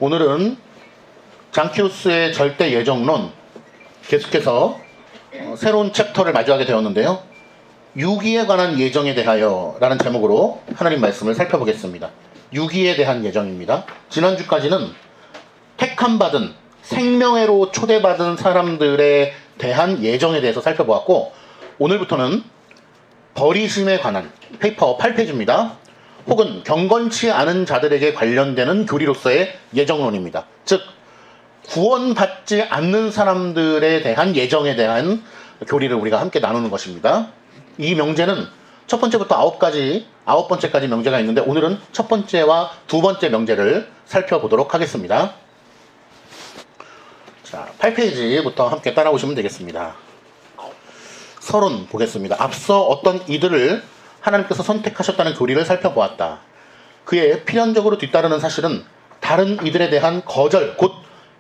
오늘은 장키우스의 절대 예정론 계속해서 새로운 챕터를 마주하게 되었는데요. 유기에 관한 예정에 대하여 라는 제목으로 하나님 말씀을 살펴보겠습니다. 유기에 대한 예정입니다. 지난주까지는 택함받은 생명회로 초대받은 사람들에 대한 예정에 대해서 살펴보았고, 오늘부터는 버리심에 관한 페이퍼 8페이지입니다. 혹은 경건치 않은 자들에게 관련되는 교리로서의 예정론입니다. 즉 구원받지 않는 사람들에 대한 예정에 대한 교리를 우리가 함께 나누는 것입니다. 이 명제는 첫 번째부터 아홉 번째까지 명제가 있는데, 오늘은 첫 번째와 두 번째 명제를 살펴보도록 하겠습니다. 자, 8페이지부터 함께 따라오시면 되겠습니다. 서론 보겠습니다. 앞서 어떤 이들을 하나님께서 선택하셨다는 교리를 살펴보았다. 그의 필연적으로 뒤따르는 사실은 다른 이들에 대한 거절, 곧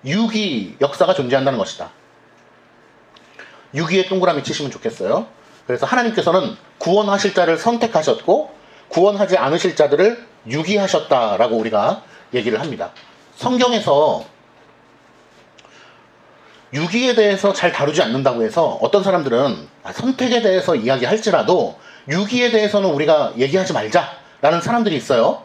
유기 역사가 존재한다는 것이다. 유기에 동그라미 치시면 좋겠어요. 그래서 하나님께서는 구원하실 자를 선택하셨고 구원하지 않으실 자들을 유기하셨다라고 우리가 얘기를 합니다. 성경에서 유기에 대해서 잘 다루지 않는다고 해서 어떤 사람들은 선택에 대해서 이야기할지라도 유기에 대해서는 우리가 얘기하지 말자라는 사람들이 있어요.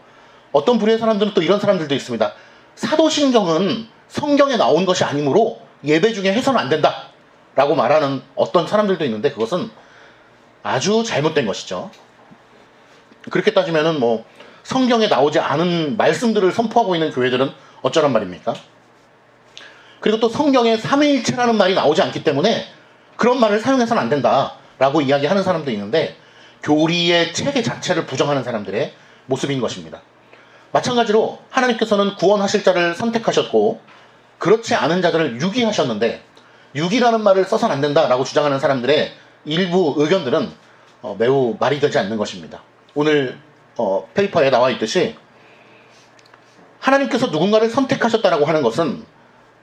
어떤 부류의 사람들은 또 이런 사람들도 있습니다. 사도신경은 성경에 나온 것이 아니므로 예배 중에 해서는 안 된다 라고 말하는 어떤 사람들도 있는데, 그것은 아주 잘못된 것이죠. 그렇게 따지면은 성경에 나오지 않은 말씀들을 선포하고 있는 교회들은 어쩌란 말입니까? 그리고 또 성경에 삼위일체라는 말이 나오지 않기 때문에 그런 말을 사용해서는 안 된다라고 이야기하는 사람도 있는데, 교리의 체계 자체를 부정하는 사람들의 모습인 것입니다. 마찬가지로 하나님께서는 구원하실 자를 선택하셨고 그렇지 않은 자들을 유기하셨는데, 유기라는 말을 써서는 안 된다라고 주장하는 사람들의 일부 의견들은 매우 말이 되지 않는 것입니다. 오늘 페이퍼에 나와 있듯이 하나님께서 누군가를 선택하셨다라고 하는 것은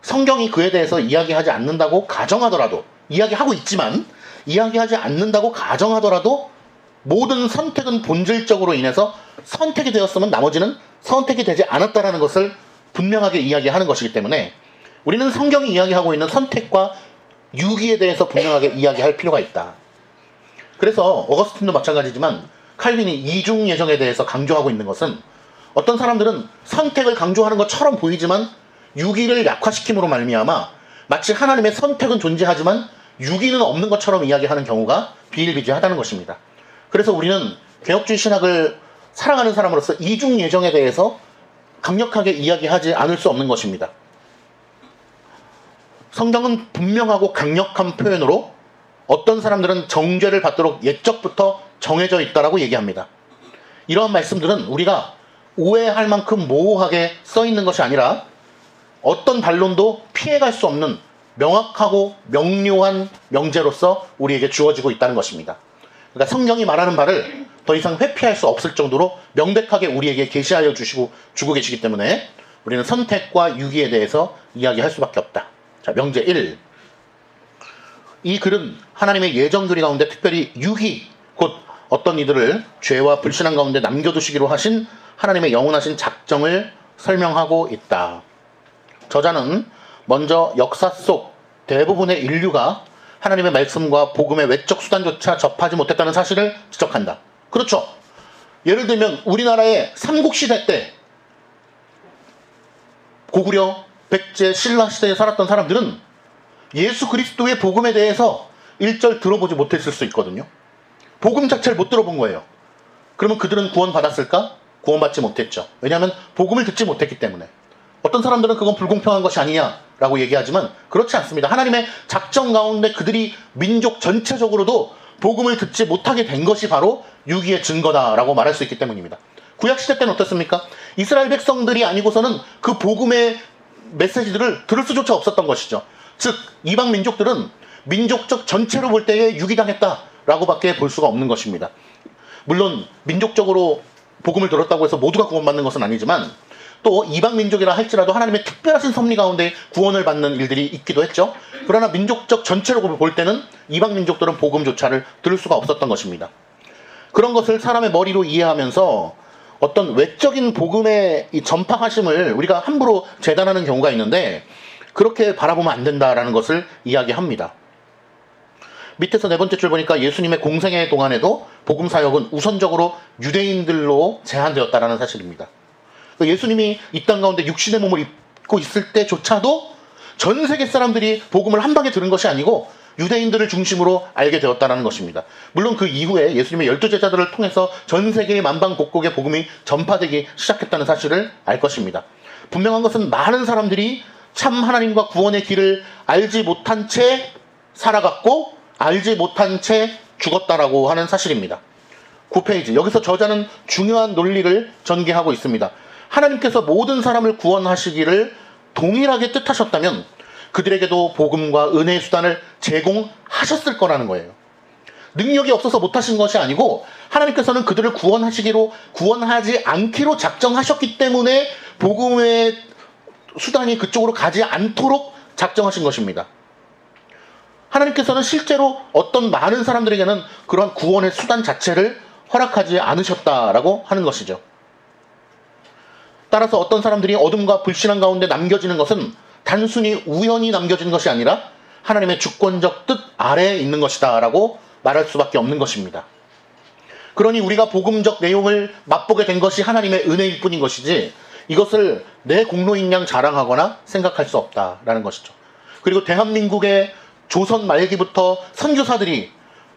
성경이 그에 대해서 이야기하지 않는다고 가정하더라도, 이야기하고 있지만 이야기하지 않는다고 가정하더라도 모든 선택은 본질적으로 인해서 선택이 되었으면 나머지는 선택이 되지 않았다라는 것을 분명하게 이야기하는 것이기 때문에 우리는 성경이 이야기하고 있는 선택과 유기에 대해서 분명하게 이야기할 필요가 있다. 그래서 어거스틴도 마찬가지지만 칼빈이 이중 예정에 대해서 강조하고 있는 것은, 어떤 사람들은 선택을 강조하는 것처럼 보이지만 유기를 약화시킴으로 말미암아 마치 하나님의 선택은 존재하지만 유기는 없는 것처럼 이야기하는 경우가 비일비재하다는 것입니다. 그래서 우리는 개혁주의 신학을 사랑하는 사람으로서 이중 예정에 대해서 강력하게 이야기하지 않을 수 없는 것입니다. 성경은 분명하고 강력한 표현으로 어떤 사람들은 정죄를 받도록 옛적부터 정해져 있다라고 얘기합니다. 이러한 말씀들은 우리가 오해할 만큼 모호하게 써 있는 것이 아니라 어떤 반론도 피해갈 수 없는 명확하고 명료한 명제로서 우리에게 주어지고 있다는 것입니다. 그러니까 성경이 말하는 바를 더 이상 회피할 수 없을 정도로 명백하게 우리에게 계시하여 주고 계시기 때문에 우리는 선택과 유기에 대해서 이야기할 수밖에 없다. 자, 명제 1. 이 글은 하나님의 예정교리 가운데 특별히 유기, 곧 어떤 이들을 죄와 불신앙 가운데 남겨두시기로 하신 하나님의 영원하신 작정을 설명하고 있다. 저자는 먼저 역사 속 대부분의 인류가 하나님의 말씀과 복음의 외적 수단조차 접하지 못했다는 사실을 지적한다. 그렇죠. 예를 들면 우리나라의 삼국시대 때 고구려, 백제, 신라 시대에 살았던 사람들은 예수 그리스도의 복음에 대해서 일절 들어보지 못했을 수 있거든요. 복음 자체를 못 들어본 거예요. 그러면 그들은 구원받았을까? 구원받지 못했죠. 왜냐하면 복음을 듣지 못했기 때문에. 어떤 사람들은 그건 불공평한 것이 아니냐라고 얘기하지만 그렇지 않습니다. 하나님의 작정 가운데 그들이 민족 전체적으로도 복음을 듣지 못하게 된 것이 바로 유기의 증거다라고 말할 수 있기 때문입니다. 구약시대 때는 어떻습니까? 이스라엘 백성들이 아니고서는 그 복음의 메시지들을 들을 수조차 없었던 것이죠. 즉 이방 민족들은 민족적 전체로 볼 때에 유기당했다라고 밖에 볼 수가 없는 것입니다. 물론 민족적으로 복음을 들었다고 해서 모두가 구원받는 것은 아니지만, 또 이방 민족이라 할지라도 하나님의 특별하신 섭리 가운데 구원을 받는 일들이 있기도 했죠. 그러나 민족적 전체로 볼 때는 이방 민족들은 복음조차를 들을 수가 없었던 것입니다. 그런 것을 사람의 머리로 이해하면서 어떤 외적인 복음의 이 전파하심을 우리가 함부로 재단하는 경우가 있는데 그렇게 바라보면 안 된다라는 것을 이야기합니다. 밑에서 네 번째 줄 보니까 예수님의 공생애 동안에도 복음 사역은 우선적으로 유대인들로 제한되었다라는 사실입니다. 예수님이 이 땅 가운데 육신의 몸을 입고 있을 때조차도 전 세계 사람들이 복음을 한 방에 들은 것이 아니고 유대인들을 중심으로 알게 되었다는 것입니다. 물론 그 이후에 예수님의 12제자들을 통해서 전 세계의 만방곡곡의 복음이 전파되기 시작했다는 사실을 알 것입니다. 분명한 것은 많은 사람들이 참 하나님과 구원의 길을 알지 못한 채 살아갔고 알지 못한 채 죽었다라고 하는 사실입니다. 9페이지. 여기서 저자는 중요한 논리를 전개하고 있습니다. 하나님께서 모든 사람을 구원하시기를 동일하게 뜻하셨다면 그들에게도 복음과 은혜의 수단을 제공하셨을 거라는 거예요. 능력이 없어서 못하신 것이 아니고 하나님께서는 그들을 구원하지 않기로 작정하셨기 때문에 복음의 수단이 그쪽으로 가지 않도록 작정하신 것입니다. 하나님께서는 실제로 어떤 많은 사람들에게는 그러한 구원의 수단 자체를 허락하지 않으셨다라고 하는 것이죠. 따라서 어떤 사람들이 어둠과 불신앙 가운데 남겨지는 것은 단순히 우연히 남겨진 것이 아니라 하나님의 주권적 뜻 아래에 있는 것이다 라고 말할 수밖에 없는 것입니다. 그러니 우리가 복음적 내용을 맛보게 된 것이 하나님의 은혜일 뿐인 것이지 이것을 내 공로인 양 자랑하거나 생각할 수 없다라는 것이죠. 그리고 대한민국의 조선 말기부터 선교사들이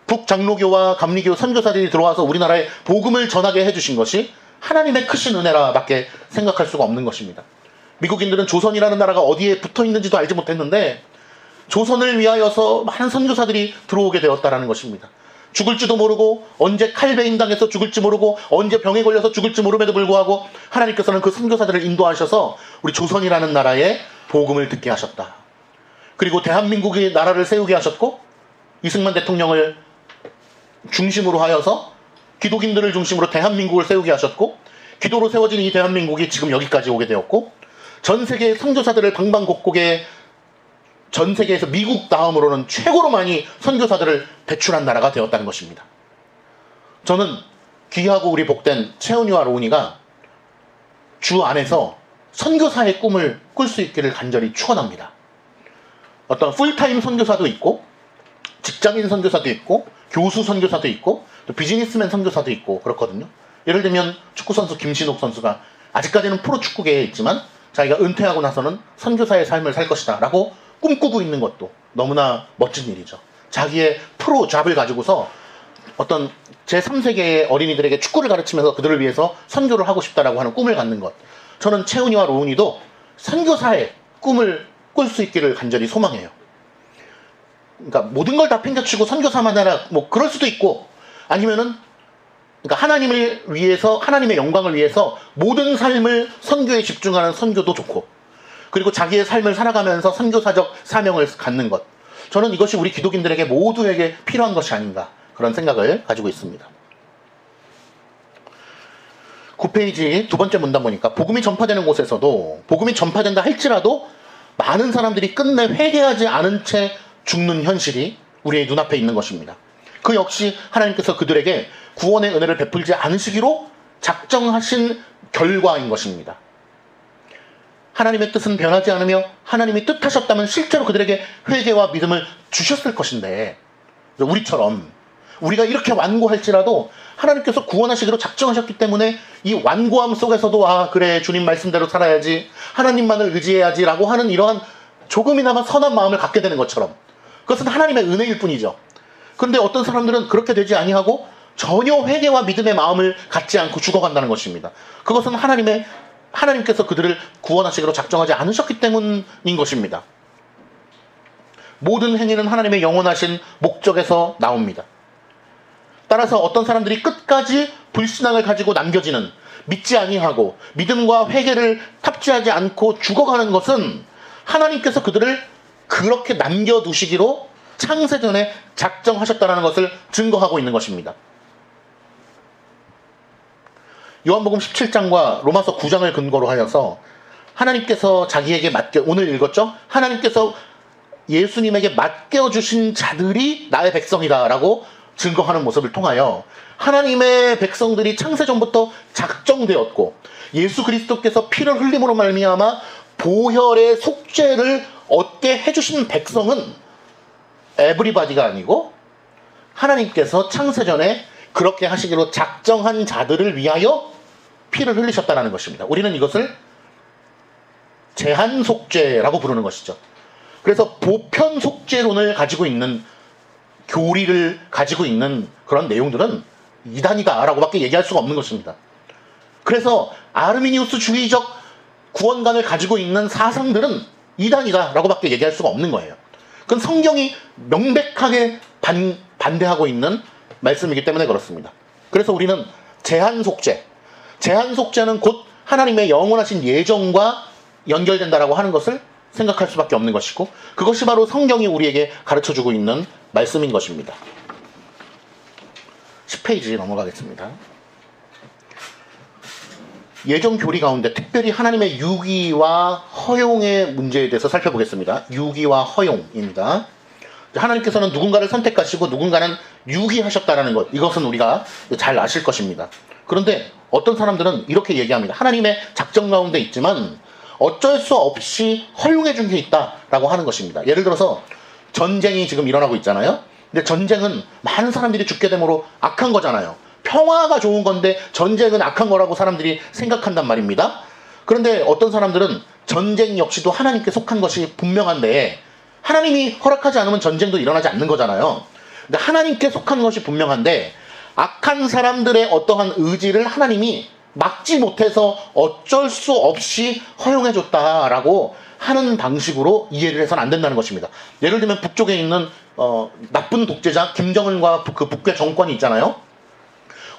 북장로교와 감리교 선교사들이 들어와서 우리나라에 복음을 전하게 해주신 것이 하나님의 크신 은혜라밖에 생각할 수가 없는 것입니다. 미국인들은 조선이라는 나라가 어디에 붙어 있는지도 알지 못했는데 조선을 위하여서 많은 선교사들이 들어오게 되었다는 것입니다. 죽을지도 모르고 언제 칼베인 당해서 죽을지 모르고 언제 병에 걸려서 죽을지 모름에도 불구하고 하나님께서는 그 선교사들을 인도하셔서 우리 조선이라는 나라에 복음을 듣게 하셨다. 그리고 대한민국의 나라를 세우게 하셨고 이승만 대통령을 중심으로 하여서 기독인들을 중심으로 대한민국을 세우게 하셨고 기도로 세워진 이 대한민국이 지금 여기까지 오게 되었고 전 세계의 선교사들을 방방곡곡에 전 세계에서 미국 다음으로는 최고로 많이 선교사들을 배출한 나라가 되었다는 것입니다. 저는 귀하고 우리 복된 채은이와 로운이가 주 안에서 선교사의 꿈을 꿀 수 있기를 간절히 축원합니다. 어떤 풀타임 선교사도 있고 직장인 선교사도 있고 교수 선교사도 있고 또 비즈니스맨 선교사도 있고 그렇거든요. 예를 들면 축구선수 김신욱 선수가 아직까지는 프로축구계에 있지만 자기가 은퇴하고 나서는 선교사의 삶을 살 것이다 라고 꿈꾸고 있는 것도 너무나 멋진 일이죠. 자기의 프로 잡을 가지고서 어떤 제3세계의 어린이들에게 축구를 가르치면서 그들을 위해서 선교를 하고 싶다라고 하는 꿈을 갖는 것. 저는 채은이와 로운이도 선교사의 꿈을 꿀 수 있기를 간절히 소망해요. 그러니까 모든 걸 다 팽개치고 선교사만 해라 뭐 그럴 수도 있고 아니면은 그러니까 하나님을 위해서 하나님의 영광을 위해서 모든 삶을 선교에 집중하는 선교도 좋고 그리고 자기의 삶을 살아가면서 선교사적 사명을 갖는 것. 저는 이것이 우리 기독인들에게 모두에게 필요한 것이 아닌가 그런 생각을 가지고 있습니다. 9페이지 두 번째 문단 보니까 복음이 전파되는 곳에서도 복음이 전파된다 할지라도 많은 사람들이 끝내 회개하지 않은 채 죽는 현실이 우리의 눈앞에 있는 것입니다. 그 역시 하나님께서 그들에게 구원의 은혜를 베풀지 않으시기로 작정하신 결과인 것입니다. 하나님의 뜻은 변하지 않으며 하나님이 뜻하셨다면 실제로 그들에게 회개와 믿음을 주셨을 것인데 우리처럼 우리가 이렇게 완고할지라도 하나님께서 구원하시기로 작정하셨기 때문에 이 완고함 속에서도 아 그래 주님 말씀대로 살아야지 하나님만을 의지해야지 라고 하는 이러한 조금이나마 선한 마음을 갖게 되는 것처럼 그것은 하나님의 은혜일 뿐이죠. 그런데 어떤 사람들은 그렇게 되지 아니하고 전혀 회개와 믿음의 마음을 갖지 않고 죽어간다는 것입니다. 그것은 하나님께서 그들을 구원하시기로 작정하지 않으셨기 때문인 것입니다. 모든 행위는 하나님의 영원하신 목적에서 나옵니다. 따라서 어떤 사람들이 끝까지 불신앙을 가지고 남겨지는 믿지 아니하고 믿음과 회개를 탑재하지 않고 죽어가는 것은 하나님께서 그들을 그렇게 남겨두시기로 창세전에 작정하셨다는 것을 증거하고 있는 것입니다. 요한복음 17장과 로마서 9장을 근거로 하여서 하나님께서 자기에게 오늘 읽었죠? 하나님께서 예수님에게 맡겨주신 자들이 나의 백성이다 라고 증거하는 모습을 통하여 하나님의 백성들이 창세전부터 작정되었고 예수 그리스도께서 피를 흘림으로 말미암아 보혈의 속죄를 얻게 해주신 백성은 에브리바디가 아니고 하나님께서 창세전에 그렇게 하시기로 작정한 자들을 위하여 피를 흘리셨다는 것입니다. 우리는 이것을 제한 속죄라고 부르는 것이죠. 그래서 보편 속죄론을 가지고 있는 교리를 가지고 있는 그런 내용들은 이단이다 라고 밖에 얘기할 수가 없는 것입니다. 그래서 아르미니우스 주의적 구원관을 가지고 있는 사상들은 이단이다 라고 밖에 얘기할 수가 없는 거예요. 그건 성경이 명백하게 반대하고 있는 말씀이기 때문에 그렇습니다. 그래서 우리는 제한 속죄는 곧 하나님의 영원하신 예정과 연결된다라고 하는 것을 생각할 수밖에 없는 것이고, 그것이 바로 성경이 우리에게 가르쳐주고 있는 말씀인 것입니다. 10페이지 넘어가겠습니다. 예정 교리 가운데 특별히 하나님의 유기와 허용의 문제에 대해서 살펴보겠습니다. 유기와 허용입니다. 하나님께서는 누군가를 선택하시고 누군가는 유기하셨다는 것, 이것은 우리가 잘 아실 것입니다. 그런데 어떤 사람들은 이렇게 얘기합니다. 하나님의 작정 가운데 있지만 어쩔 수 없이 허용해 준 게 있다라고 하는 것입니다. 예를 들어서 전쟁이 지금 일어나고 있잖아요. 근데 전쟁은 많은 사람들이 죽게 되므로 악한 거잖아요. 평화가 좋은 건데 전쟁은 악한 거라고 사람들이 생각한단 말입니다. 그런데 어떤 사람들은 전쟁 역시도 하나님께 속한 것이 분명한데 하나님이 허락하지 않으면 전쟁도 일어나지 않는 거잖아요. 근데 하나님께 속한 것이 분명한데 악한 사람들의 어떠한 의지를 하나님이 막지 못해서 어쩔 수 없이 허용해줬다라고 하는 방식으로 이해를 해서는 안 된다는 것입니다. 예를 들면 북쪽에 있는 나쁜 독재자 김정은과 그 북괴 정권이 있잖아요.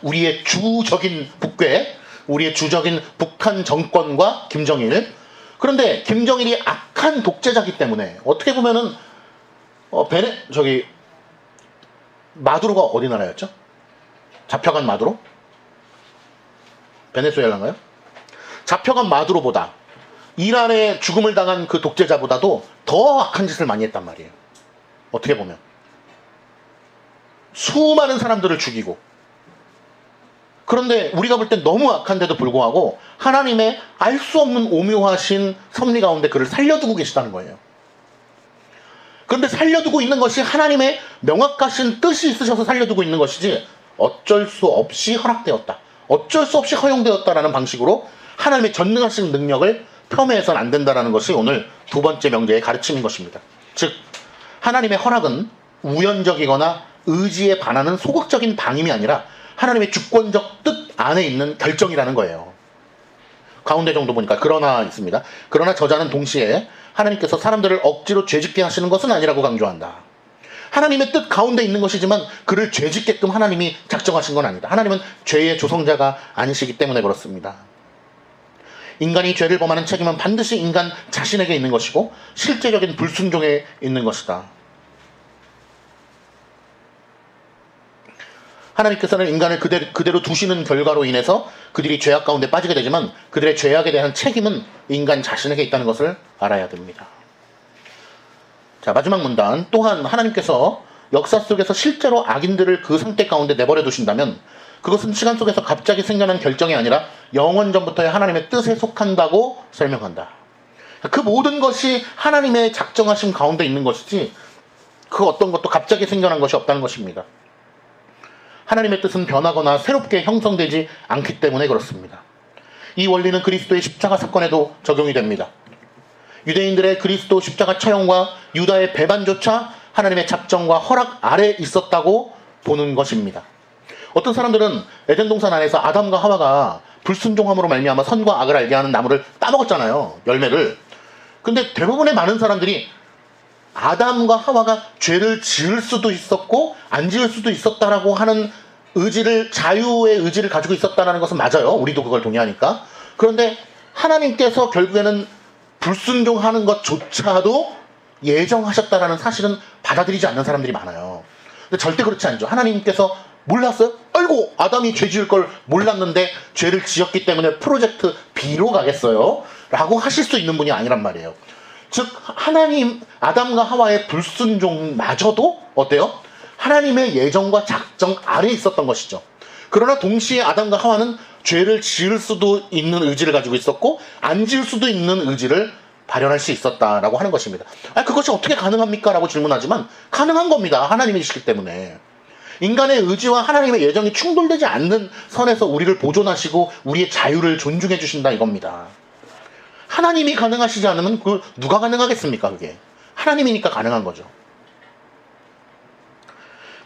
우리의 주적인 북괴, 우리의 주적인 북한 정권과 김정일. 그런데 김정일이 악한 독재자이기 때문에 어떻게 보면은 마두로가 어디 나라였죠? 잡혀간 마두로? 베네수엘라인가요? 잡혀간 마두로보다 이란에 죽음을 당한 그 독재자보다도 더 악한 짓을 많이 했단 말이에요. 어떻게 보면 수많은 사람들을 죽이고, 그런데 우리가 볼 땐 너무 악한데도 불구하고 하나님의 알 수 없는 오묘하신 섭리 가운데 그를 살려두고 계시다는 거예요. 그런데 살려두고 있는 것이 하나님의 명확하신 뜻이 있으셔서 살려두고 있는 것이지 어쩔 수 없이 허락되었다, 어쩔 수 없이 허용되었다라는 방식으로 하나님의 전능하신 능력을 폄훼해서는 안 된다는 것이 오늘 두 번째 명제의 가르침인 것입니다. 즉 하나님의 허락은 우연적이거나 의지에 반하는 소극적인 방임이 아니라 하나님의 주권적 뜻 안에 있는 결정이라는 거예요. 가운데 정도 보니까 그러나 있습니다. 그러나 저자는 동시에 하나님께서 사람들을 억지로 죄짓게 하시는 것은 아니라고 강조한다. 하나님의 뜻 가운데 있는 것이지만 그를 죄짓게끔 하나님이 작정하신 건 아니다. 하나님은 죄의 조성자가 아니시기 때문에 그렇습니다. 인간이 죄를 범하는 책임은 반드시 인간 자신에게 있는 것이고 실제적인 불순종에 있는 것이다. 하나님께서는 인간을 그대로 두시는 결과로 인해서 그들이 죄악 가운데 빠지게 되지만 그들의 죄악에 대한 책임은 인간 자신에게 있다는 것을 알아야 됩니다. 자, 마지막 문단. 또한 하나님께서 역사 속에서 실제로 악인들을 그 상태 가운데 내버려 두신다면 그것은 시간 속에서 갑자기 생겨난 결정이 아니라 영원 전부터의 하나님의 뜻에 속한다고 설명한다. 그 모든 것이 하나님의 작정하심 가운데 있는 것이지 그 어떤 것도 갑자기 생겨난 것이 없다는 것입니다. 하나님의 뜻은 변하거나 새롭게 형성되지 않기 때문에 그렇습니다. 이 원리는 그리스도의 십자가 사건에도 적용이 됩니다. 유대인들의 그리스도 십자가 처형과 유다의 배반조차 하나님의 작정과 허락 아래 있었다고 보는 것입니다. 어떤 사람들은 에덴 동산 안에서 아담과 하와가 불순종함으로 말미암아 선과 악을 알게 하는 나무를 따먹었잖아요. 열매를. 근데 대부분의 많은 사람들이 아담과 하와가 죄를 지을 수도 있었고 안 지을 수도 있었다라고 하는 의지를, 자유의 의지를 가지고 있었다는 것은 맞아요. 우리도 그걸 동의하니까. 그런데 하나님께서 결국에는 불순종하는 것조차도 예정하셨다라는 사실은 받아들이지 않는 사람들이 많아요. 근데 절대 그렇지 않죠. 하나님께서 몰랐어요? 아이고, 아담이 죄 지을 걸 몰랐는데 죄를 지었기 때문에 프로젝트 B로 가겠어요? 라고 하실 수 있는 분이 아니란 말이에요. 즉 하나님, 아담과 하와의 불순종마저도 어때요? 하나님의 예정과 작정 아래에 있었던 것이죠. 그러나 동시에 아담과 하와는 죄를 지을 수도 있는 의지를 가지고 있었고 안 지을 수도 있는 의지를 발현할 수 있었다라고 하는 것입니다. 그것이 어떻게 가능합니까? 라고 질문하지만 가능한 겁니다. 하나님이시기 때문에. 인간의 의지와 하나님의 예정이 충돌되지 않는 선에서 우리를 보존하시고 우리의 자유를 존중해 주신다 이겁니다. 하나님이 가능하시지 않으면 그 누가 가능하겠습니까? 그게 하나님이니까 가능한 거죠.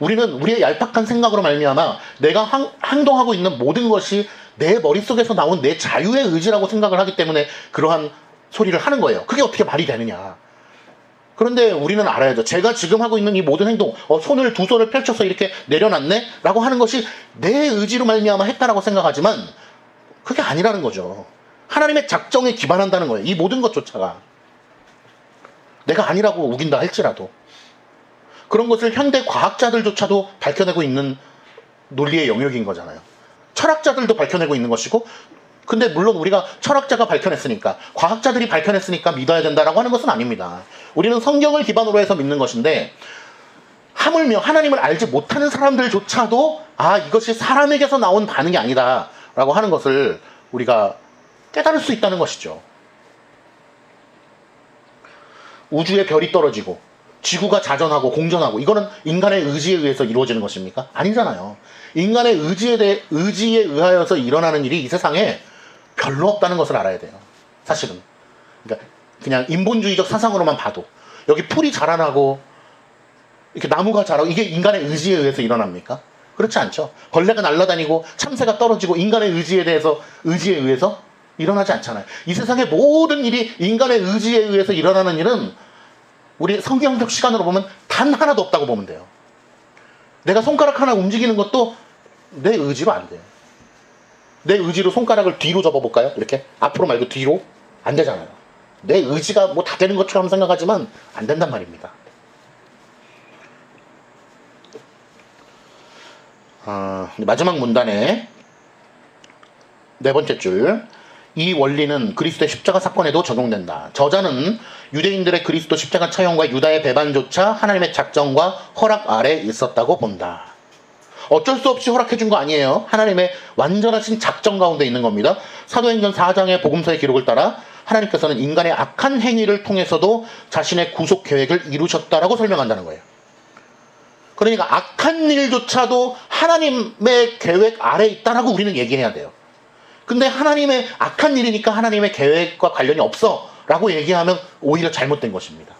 우리는 우리의 얄팍한 생각으로 말미암아 내가 행동하고 있는 모든 것이 내 머릿속에서 나온 내 자유의 의지라고 생각을 하기 때문에 그러한 소리를 하는 거예요. 그게 어떻게 말이 되느냐. 그런데 우리는 알아야죠. 제가 지금 하고 있는 이 모든 행동, 두 손을 펼쳐서 이렇게 내려놨네? 라고 하는 것이 내 의지로 말미암아 했다라고 생각하지만 그게 아니라는 거죠. 하나님의 작정에 기반한다는 거예요. 이 모든 것조차가. 내가 아니라고 우긴다 할지라도. 그런 것을 현대 과학자들조차도 밝혀내고 있는 논리의 영역인 거잖아요. 철학자들도 밝혀내고 있는 것이고, 근데 물론 우리가 철학자가 밝혀냈으니까, 과학자들이 밝혀냈으니까 믿어야 된다라고 하는 것은 아닙니다. 우리는 성경을 기반으로 해서 믿는 것인데, 하물며 하나님을 알지 못하는 사람들조차도 이것이 사람에게서 나온 반응이 아니다 라고 하는 것을 우리가 깨달을 수 있다는 것이죠. 우주에 별이 떨어지고 지구가 자전하고 공전하고 이거는 인간의 의지에 의해서 이루어지는 것입니까? 아니잖아요. 인간의 의지에 의하여서 일어나는 일이 이 세상에 별로 없다는 것을 알아야 돼요. 사실은. 그러니까 그냥 인본주의적 사상으로만 봐도 여기 풀이 자라나고 이렇게 나무가 자라고 이게 인간의 의지에 의해서 일어납니까? 그렇지 않죠. 벌레가 날아다니고 참새가 떨어지고 인간의 의지에 의해서 일어나지 않잖아요. 이 세상의 모든 일이 인간의 의지에 의해서 일어나는 일은 우리 성경적 시간으로 보면 단 하나도 없다고 보면 돼요. 내가 손가락 하나 움직이는 것도 내 의지로 안 돼요. 내 의지로 손가락을 뒤로 접어볼까요? 이렇게 앞으로 말고 뒤로? 안 되잖아요. 내 의지가 뭐 다 되는 것처럼 생각하지만 안 된단 말입니다. 마지막 문단의 네 번째 줄. 이 원리는 그리스도의 십자가 사건에도 적용된다. 저자는 유대인들의 그리스도 십자가 처형과 유다의 배반조차 하나님의 작정과 허락 아래 있었다고 본다. 어쩔 수 없이 허락해 준 거 아니에요. 하나님의 완전하신 작정 가운데 있는 겁니다. 사도행전 4장의 복음서의 기록을 따라 하나님께서는 인간의 악한 행위를 통해서도 자신의 구속 계획을 이루셨다라고 설명한다는 거예요. 그러니까 악한 일조차도 하나님의 계획 아래 있다라고 우리는 얘기해야 돼요. 근데 하나님의 악한 일이니까 하나님의 계획과 관련이 없어 라고 얘기하면 오히려 잘못된 것입니다.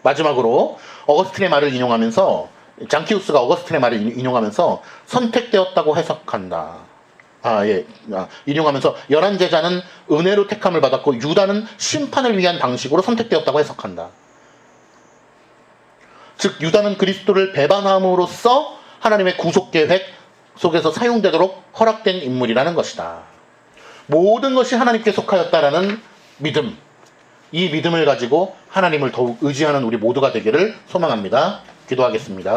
마지막으로 어거스틴의 말을 인용하면서 장키우스가 어거스틴의 말을 인용하면서 선택되었다고 해석한다. 인용하면서 11제자는 은혜로 택함을 받았고 유다는 심판을 위한 방식으로 선택되었다고 해석한다. 즉 유다는 그리스도를 배반함으로써 하나님의 구속계획 속에서 사용되도록 허락된 인물이라는 것이다. 모든 것이 하나님께 속하였다라는 믿음, 이 믿음을 가지고 하나님을 더욱 의지하는 우리 모두가 되기를 소망합니다. 기도하겠습니다.